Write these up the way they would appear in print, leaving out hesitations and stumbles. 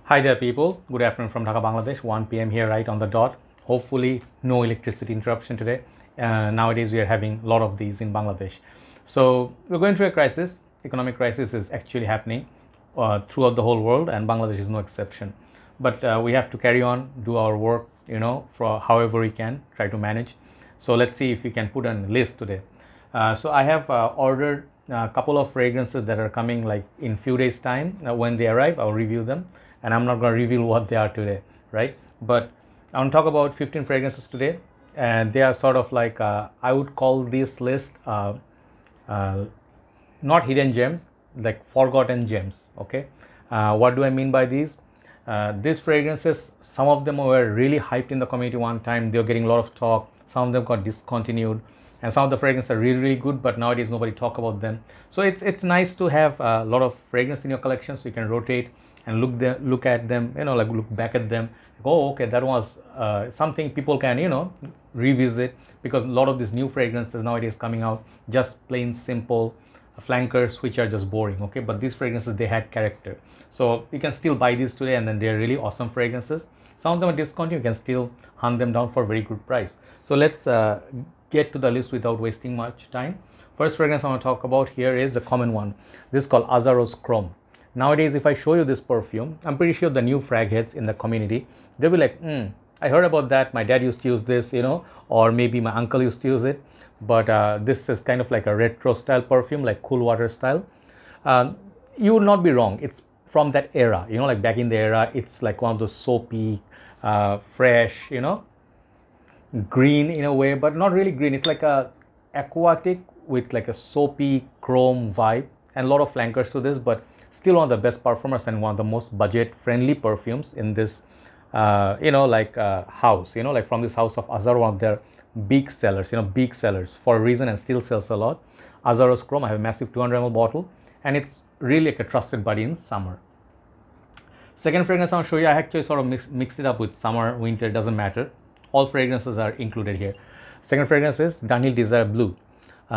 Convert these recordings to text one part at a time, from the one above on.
Hi there people, good afternoon from Dhaka, Bangladesh, 1 p.m. here right on the dot. Hopefully no electricity interruption today. Nowadays we are having a lot of these in Bangladesh. So we're going through a crisis. Economic crisis is actually happening throughout the whole world, and Bangladesh is no exception. But we have to carry on, do our work, for however we can, try to manage. So let's see if we can put on a list today. So I have ordered a couple of fragrances that are coming like in few days time. When they arrive, I'll review them. And I'm not going to reveal what they are today, right? But I want to talk about 15 fragrances today, and they are sort of like I would call this list not hidden gem, like forgotten gems. Okay, what do I mean by these? These fragrances, some of them were really hyped in the community one time. They were getting a lot of talk. Some of them got discontinued, and some of the fragrances are really good, but nowadays nobody talk about them. So it's nice to have a lot of fragrance in your collection, so you can rotate and look at them, like look back at them. Oh, okay, that was something people can, revisit, because a lot of these new fragrances nowadays coming out just plain simple flankers which are just boring. Okay, but these fragrances, they had character, so you can still buy these today, and then they're really awesome fragrances. Some of them are discontinued, you can still hunt them down for a very good price. So let's get to the list without wasting much time. First fragrance I want to talk about here is a common one. This is called Azzaro Chrome. Nowadays, if I show you this perfume, I'm pretty sure the new frag heads in the community, they'll be like, I heard about that. My dad used to use this, or maybe my uncle used to use it. But this is kind of like a retro style perfume, like cool water style. You will not be wrong. It's from that era, like back in the era. It's like one of those soapy, fresh, green in a way, but not really green. It's like a aquatic with like a soapy chrome vibe, and a lot of flankers to this, but still one of the best performers and one of the most budget friendly perfumes in this house, like from this house of Azzaro, one of their big sellers, big sellers for a reason, and still sells a lot. Azzaro Chrome, I have a massive 200 ml bottle, and it's really like a trusted buddy in summer. Second fragrance I'll show you, I actually sort of mixed it up with summer, winter, doesn't matter. All fragrances are included here. Second fragrance is Dunhill Desire Blue.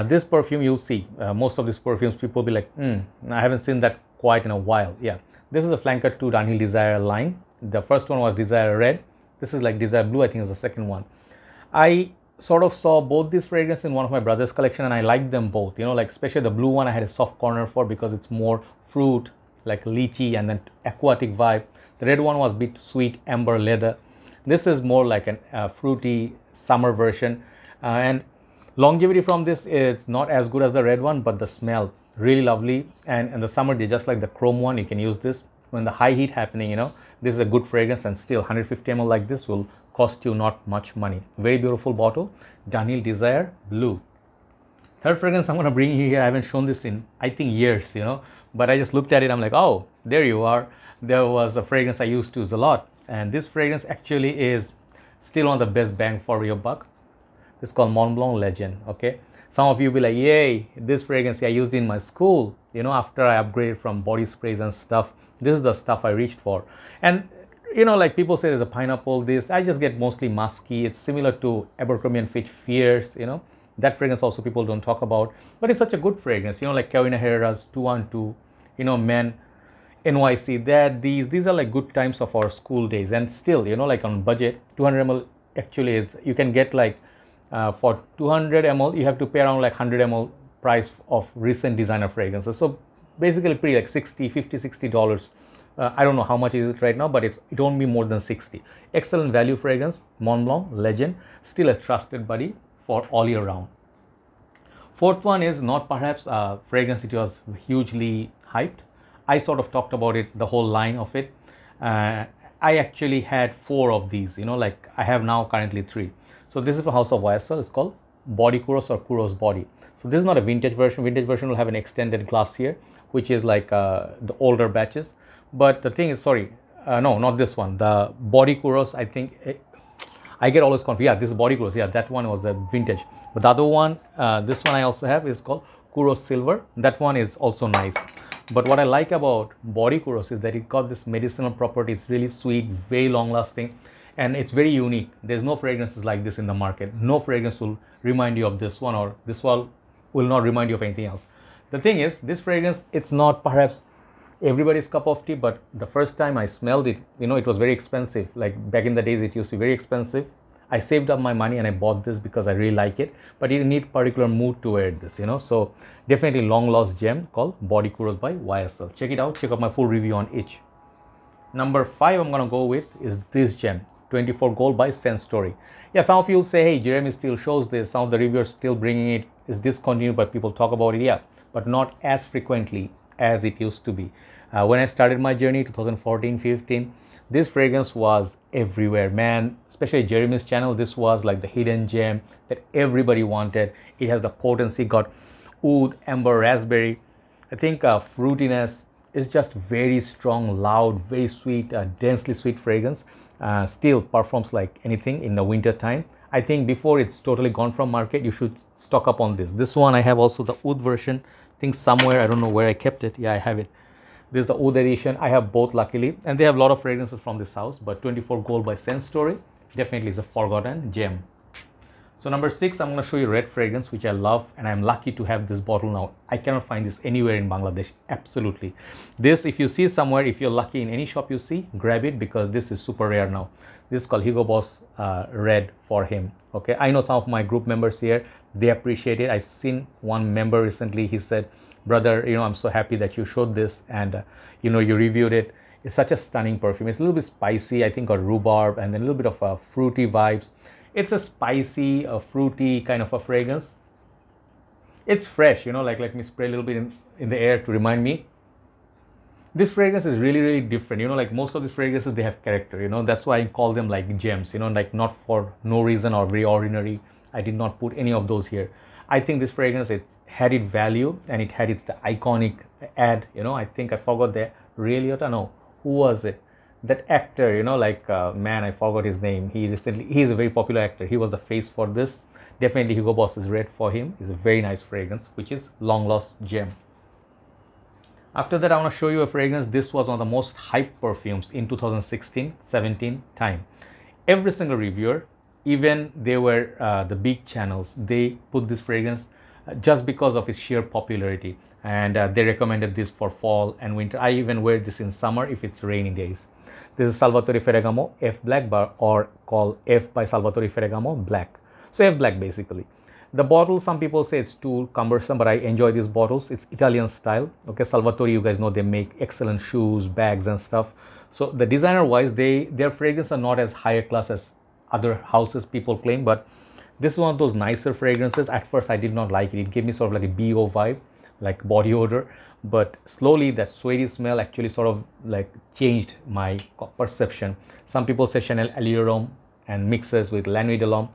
This perfume, you'll see most of these perfumes, people be like, I haven't seen that quite in a while. Yeah, this is a flanker to Dunhill Desire line. The first one was Desire Red. This is like Desire Blue, I think is the second one. I sort of saw both these fragrances in one of my brother's collection, and I liked them both, like especially the blue one I had a soft corner for, because it's more fruit, like lychee and then aquatic vibe. The red one was a bit sweet amber leather. This is more like a fruity summer version, and longevity from this is not as good as the red one, but the smell really lovely. And in the summer, they just like the chrome one, you can use this when the high heat happening. This is a good fragrance, and still 150 ml like this will cost you not much money. Very beautiful bottle, Dunhill Desire Blue. Third fragrance I'm going to bring you here, I haven't shown this in I think years, but I just looked at it, I'm like, oh, there you are. There was a fragrance I used to use a lot, and this fragrance actually is still on the best bang for your buck. It's called Montblanc Legend. Okay, some of you will be like, yay, this fragrance I used in my school, after I upgraded from body sprays and stuff. This is the stuff I reached for. And like people say there's a pineapple, this, I just get mostly musky. It's similar to Abercrombie & Fitch Fierce, that fragrance also people don't talk about, but it's such a good fragrance, like Carolina Herrera's 212, Men, NYC, these are like good times of our school days. And still, like on budget, 200 ml actually is, you can get like for 200 ml, you have to pay around like 100 ml price of recent designer fragrances. So basically pretty like $60 I don't know how much is it right now, but it won't be more than 60. Excellent value fragrance, Montblanc Legend, still a trusted buddy for all year round. Fourth one is not perhaps a fragrance it was hugely hyped. I sort of talked about it, the whole line of it. I actually had 4 of these, like I have now currently 3. So this is from House of YSL. It's called Body Kouros or Kouros Body. So this is not a vintage version. Vintage version will have an extended glass here, which is like the older batches. But the thing is, no, not this one. The Body Kouros, I think, I get always confused. Yeah, this is Body Kouros. Yeah, that one was the vintage. But the other one, this one I also have, is called Kouros Silver. That one is also nice. But what I like about Body Kouros is that it got this medicinal property. It's really sweet, very long lasting, and it's very unique. There's no fragrances like this in the market. No fragrance will remind you of this one, or this one will not remind you of anything else. The thing is, this fragrance, it's not perhaps everybody's cup of tea, but the first time I smelled it, you know, it was very expensive. Like back in the days, it used to be very expensive. I saved up my money and I bought this because I really like it, but you need particular mood to wear this, you know. So definitely long lost gem called Body Kouros by YSL. Check it out. Check out my full review on each. Number 5 I'm gonna go with is this gem, 24 gold by Sensory. Yeah, some of you will say, hey, Jeremy still shows this. Some of the reviewers still bringing it. It's discontinued, but people talk about it. Yeah, but not as frequently as it used to be. When I started my journey, 2014-15, this fragrance was everywhere, man. Especially Jeremy's channel, this was like the hidden gem that everybody wanted. It has the potency, got oud, amber, raspberry. I think fruitiness is just very strong, loud, very sweet, densely sweet fragrance. Still performs like anything in the winter time. I think before it's totally gone from market, you should stock up on this. This one I have also the oud version. I think somewhere, I don't know where I kept it. Yeah, I have it. This is the oud edition. I have both luckily, and they have a lot of fragrances from this house, but 24 gold by Sensory definitely is a forgotten gem. So number 6, I'm going to show you red fragrance, which I love, and I'm lucky to have this bottle now. I cannot find this anywhere in Bangladesh, absolutely. This, if you see somewhere, if you're lucky in any shop you see, grab it because this is super rare now. This is called Hugo Boss Red for him. Okay, I know some of my group members here, they appreciate it. I seen one member recently, he said, brother, you know, I'm so happy that you showed this and you know, you reviewed it. It's such a stunning perfume. It's a little bit spicy, I think, got rhubarb and then a little bit of fruity vibes. It's a spicy, fruity kind of a fragrance. It's fresh, you know, like let me spray a little bit in the air to remind me. This fragrance is really, really different. You know, like most of these fragrances, they have character, you know, that's why I call them like gems, you know, like not for no reason or very ordinary. I did not put any of those here. I think this fragrance, it had its value and it had its iconic ad, you know. I think I forgot the Ray Liotta, no, who was it? That actor, you know, like man, I forgot his name. He's a very popular actor. He was the face for this. Definitely Hugo Boss is Red for him. It's a very nice fragrance, which is long lost gem. After that, I want to show you a fragrance. This was one of the most hyped perfumes in 2016-17 time. Every single reviewer, even they were the big channels, they put this fragrance just because of its sheer popularity, and they recommended this for fall and winter. I even wear this in summer if it's rainy days. This is Salvatore Ferragamo F Black bar, or called F by Salvatore Ferragamo Black. So F Black basically. The bottle, some people say it's too cumbersome, but I enjoy these bottles. It's Italian style. Okay, Salvatore, you guys know they make excellent shoes, bags and stuff. So the designer wise, their fragrances are not as higher class as other houses people claim, but this is one of those nicer fragrances. At first I did not like it. It gave me sort of like a BO vibe, like body odor, but slowly that sweaty smell actually sort of like changed my perception. Some people say Chanel Allure Homme and mixes with La Nuit de l'Homme.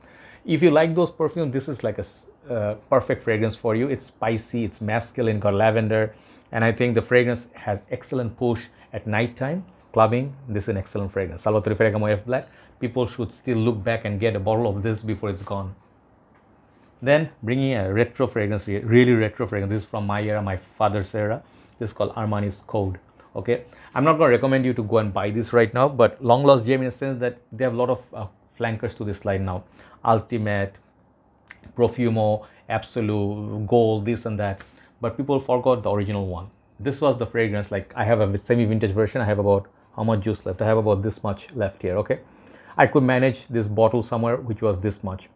If you like those perfumes, this is like a perfect fragrance for you. It's spicy, it's masculine, got lavender, and I think the fragrance has excellent push at nighttime, clubbing. This is an excellent fragrance. Salvatore Ferragamo F Black. People should still look back and get a bottle of this before it's gone. Then bringing a retro fragrance, really retro fragrance. This is from my era, my father's era. This is called Armani's Code. Okay, I'm not going to recommend you to go and buy this right now, but long lost gem in a sense that they have a lot of flankers to this line now. Ultimate, Profumo, Absolute, Gold, this and that, but people forgot the original one. This was the fragrance. Like I have a semi-vintage version. I have about, how much juice left? I have about this much left here. Okay, I could manage this bottle somewhere which was this much,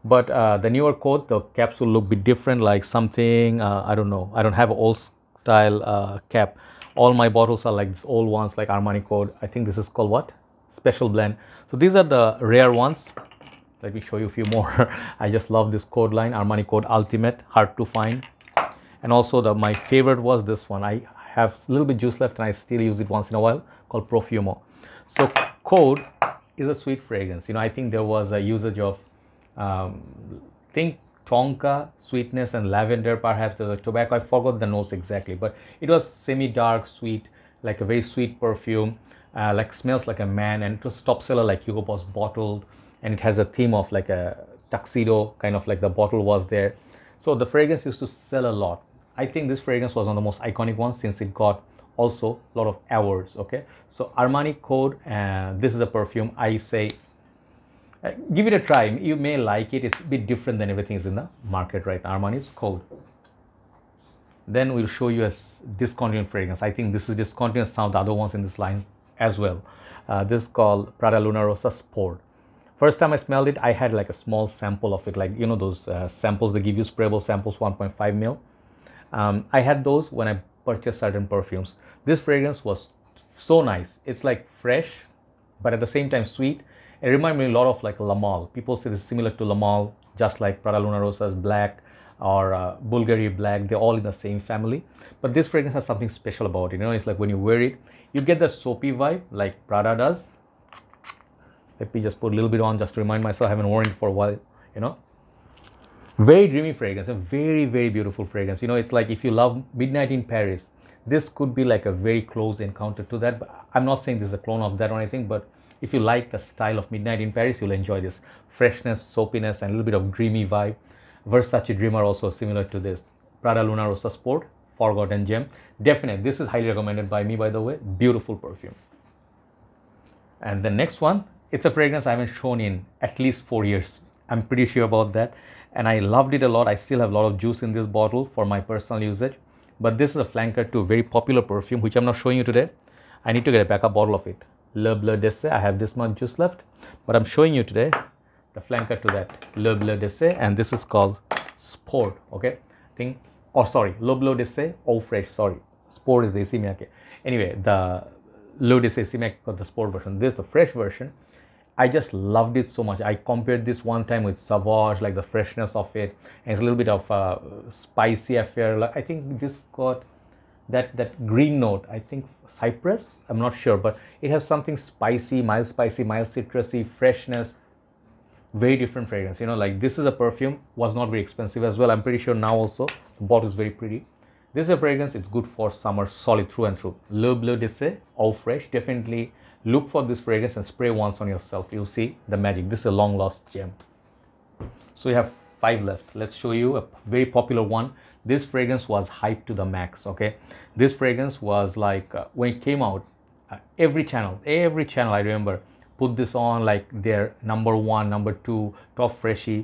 but the newer Code, the caps will look a bit different, like something I don't know. I don't have an old style cap. All my bottles are like this old ones, like Armani Code. I think this is called what? Special blend. So these are the rare ones. Let me show you a few more. I just love this Code line, Armani Code Ultimate, hard to find. And also my favorite was this one. I have a little bit juice left and I still use it once in a while, called Profumo. So Code is a sweet fragrance. You know, I think there was a usage of think tonka, sweetness, and lavender, perhaps the tobacco. I forgot the notes exactly, but it was semi-dark, sweet, like a very sweet perfume, like smells like a man, and it was top seller like Hugo Boss bottled, and it has a theme of like a tuxedo, kind of like the bottle was there. So the fragrance used to sell a lot. I think this fragrance was one of the most iconic ones since it got also a lot of awards. Okay, so Armani Code, this is a perfume. I say give it a try. You may like it. It's a bit different than everything is in the market right now. Armani's Code. Then we'll show you a discontinued fragrance. I think this is discontinued, some of the other ones in this line as well. This is called Prada Rossa Sport. First time I smelled it, I had like a small sample of it, like you know those samples they give you, sprayable samples, 1.5 ml. I had those when I purchased certain perfumes. This fragrance was so nice. It's like fresh, but at the same time sweet. It reminded me a lot of like La Male. People say it's similar to La Male, just like Prada Rossa's Black or Bvlgari Black. They're all in the same family. But this fragrance has something special about it. You know, it's like when you wear it, you get the soapy vibe like Prada does. Let me just put a little bit on just to remind myself. I haven't worn it for a while, you know. Very dreamy fragrance, a very, very beautiful fragrance. You know, it's like if you love Midnight in Paris, this could be like a very close encounter to that. But I'm not saying this is a clone of that or anything, but if you like the style of Midnight in Paris, you'll enjoy this. Freshness, soapiness, and a little bit of dreamy vibe. Versace Dreamer also similar to this. Prada Rossa Sport, Forgotten Gem. Definitely, this is highly recommended by me, by the way. Beautiful perfume. And the next one, it's a fragrance I haven't shown in at least 4 years. I'm pretty sure about that. And I loved it a lot. I still have a lot of juice in this bottle for my personal usage. But this is a flanker to a very popular perfume, which I'm not showing you today. I need to get a backup bottle of it. Le Bleu d'Essai. I have this much juice left. But I'm showing you today the flanker to that. Le Bleu d'Essai. And this is called Sport. Okay. Le Bleu d'Essai. Fraiche. Sorry. Sport is the Issey Miyake. Anyway, the Bleu d'Essai Issey Miyake got the Sport version. This is the fresh version. I just loved it so much. I compared this one time with Savatore, like the freshness of it, and it's a little bit of a spicy affair. Like I think this got that green note. I think cypress. I'm not sure, but it has something spicy, mild citrusy, freshness. Very different fragrance. You know, like this is a perfume. Was not very expensive as well. I'm pretty sure now also the bottle is very pretty. This is a fragrance. It's good for summer, solid through and through. Le Bleu d'Essai, Fraiche. Definitely. Look for this fragrance and spray once on yourself. You'll see the magic. This is a long lost gem. So we have 5 left. Let's show you a very popular one. This fragrance was hyped to the max. Okay, this fragrance was like when it came out, every channel I remember put this on like their number 1, number 2 top Fraiche.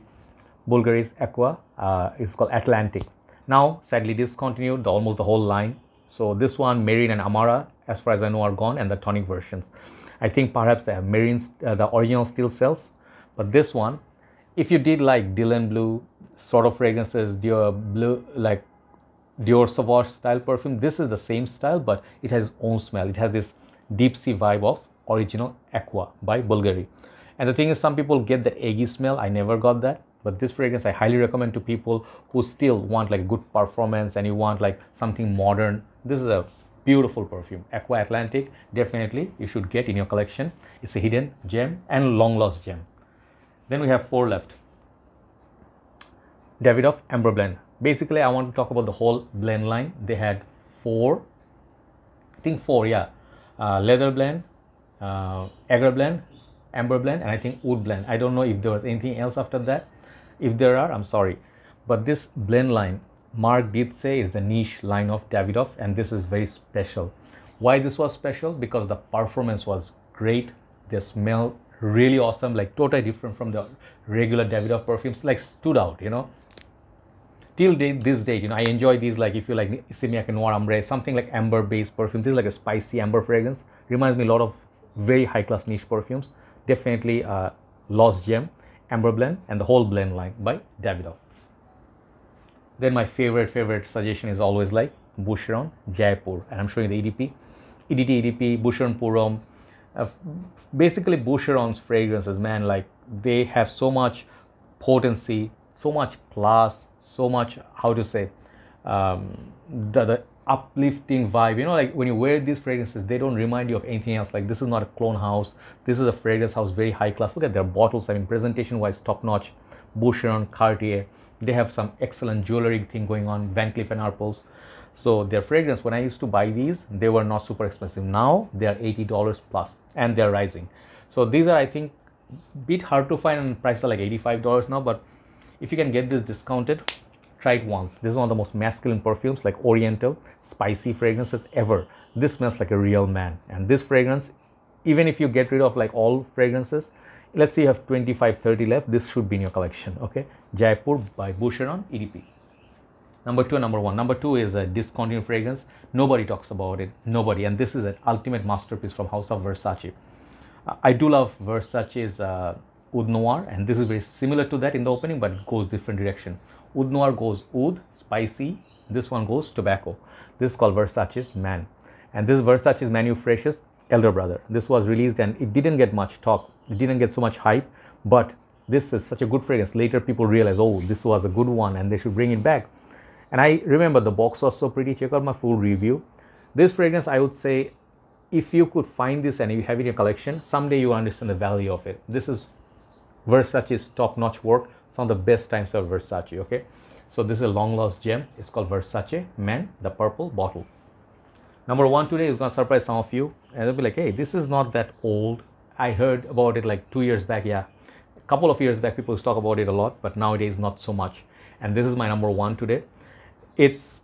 Bvlgari's Aqva. It's called Atlantic. Now sadly discontinued almost the whole line. So this one, Marine and Amara, as far as I know, are gone, and the tonic versions. I think perhaps they have Marines, the original still sells, but this one, if you did like Dylan Blue sort of fragrances, Dior Bleu, like Dior Sauvage style perfume, this is the same style, but it has its own smell. It has this deep sea vibe of original Aqva by Bvlgari. And the thing is, some people get that eggy smell. I never got that. But this fragrance I highly recommend to people who still want like good performance and you want like something modern. This is a beautiful perfume. Aqua Atlantic, definitely you should get in your collection. It's a hidden gem and long lost gem. Then we have 4 left. Davidoff Amber Blend. Basically, I want to talk about the whole blend line. They had 4, I think 4, yeah. Leather blend, Agar blend, Amber blend, and I think Wood blend. I don't know if there was anything else after that. If there are, I'm sorry. But this blend line, Mark did say, is the niche line of Davidoff, and this is very special. Why this was special? Because the performance was great. They smell really awesome, like totally different from the regular Davidoff perfumes, like stood out, you know. Till this day, you know, I enjoy these, like if you like Issey Miyake Noir Ambre, something like amber based perfume. This is like a spicy amber fragrance. Reminds me a lot of very high class niche perfumes. Definitely a lost gem. Amber blend and the whole blend line by Davidoff. Then my favorite suggestion is always like Boucheron Jaipur, and I'm showing the EDP, Boucheron Purom. Basically Boucheron's fragrances, man, like they have so much potency, so much class, so much, how to say, the uplifting vibe. You know, like when you wear these fragrances, they don't remind you of anything else. Like this is not a clone house. This is a fragrance house, very high class. Look at their bottles. I mean, presentation wise, top notch. Boucheron, Cartier. They have some excellent jewelry thing going on. Van Cleef & Arpels. So their fragrance, when I used to buy these, they were not super expensive. Now they are $80 plus, and they're rising. So these are, I think, bit hard to find, and price are like $85 now. But if you can get this discounted, try it once. This is one of the most masculine perfumes, like oriental, spicy fragrances ever. This smells like a real man. And this fragrance, even if you get rid of like all fragrances, let's say you have 25-30 left, this should be in your collection. Okay, Jaipur by Boucheron EDP. Number 2 and number 1. Number 2 is a discontinued fragrance. Nobody talks about it. Nobody. And this is an ultimate masterpiece from House of Versace. I do love Versace's Oud Noir, and this is very similar to that in the opening, but it goes different direction. Oud Noir goes oud, spicy. This one goes tobacco. This is called Versace's Man. And this is Versace's Man Fraiche's elder brother. This was released and it didn't get much talk. It didn't get so much hype, but this is such a good fragrance. Later people realized, oh, this was a good one and they should bring it back. And I remember the box was so pretty. Check out my full review. This fragrance, I would say, if you could find this and you have it in your collection, someday you will understand the value of it. This is Versace's top-notch work. Some of the best times of Versace, okay? So this is a long-lost gem. It's called Versace Man, the purple bottle. Number 1 today is going to surprise some of you. And they'll be like, hey, this is not that old. I heard about it like 2 years back. Yeah, a couple of years back, people used to talk about it a lot, but nowadays not so much. And this is my number 1 today. It's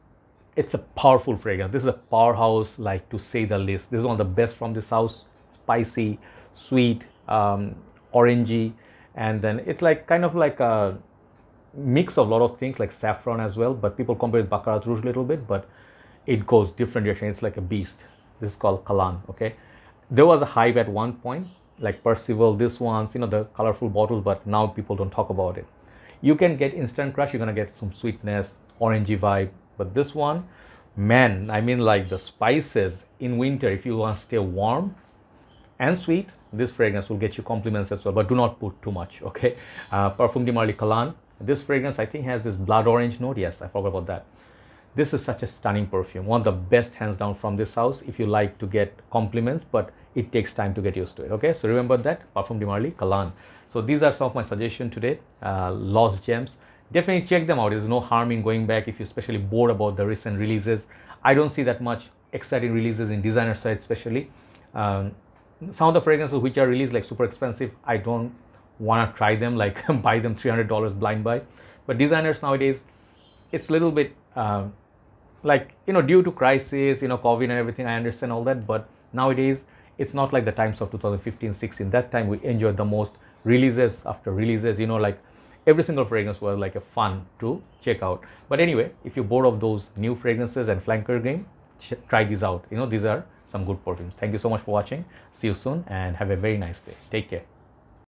a powerful fragrance. This is a powerhouse, like, to say the least. This is one of the best from this house. Spicy, sweet, orangey, and then it's like kind of like a mix of a lot of things like saffron as well, but people compare it with Baccarat Rouge a little bit, but it goes different direction. It's like a beast. This is called Kalan, okay? There was a hype at one point, like Percival, this ones, you know, the colorful bottles, but now people don't talk about it. You can get instant crush, you're gonna get some sweetness, orangey vibe, but this one, man, I mean, like the spices in winter, if you want to stay warm and sweet, this fragrance will get you compliments as well, but do not put too much, okay? Parfum de Marly Kalan. This fragrance, I think, has this blood orange note. Yes, I forgot about that. This is such a stunning perfume. One of the best, hands down, from this house if you like to get compliments, but it takes time to get used to it, okay? So remember that, Parfum de Marly Kalan. So these are some of my suggestions today, lost gems. Definitely check them out. There's no harm in going back if you're especially bored about the recent releases. I don't see that much exciting releases in designer side especially. Some of the fragrances which are released like super expensive, I don't want to try them, like buy them $300 blind buy. But designers nowadays, it's a little bit like, you know, due to crisis, you know, COVID and everything, I understand all that, but nowadays it's not like the times of 2015-16. That time we enjoyed the most, releases after releases, you know, like every single fragrance was like a fun to check out. But anyway, if you're bored of those new fragrances and flanker game, try these out. You know, these are some good perfumes. Thank you so much for watching. See you soon and have a very nice day. Take care.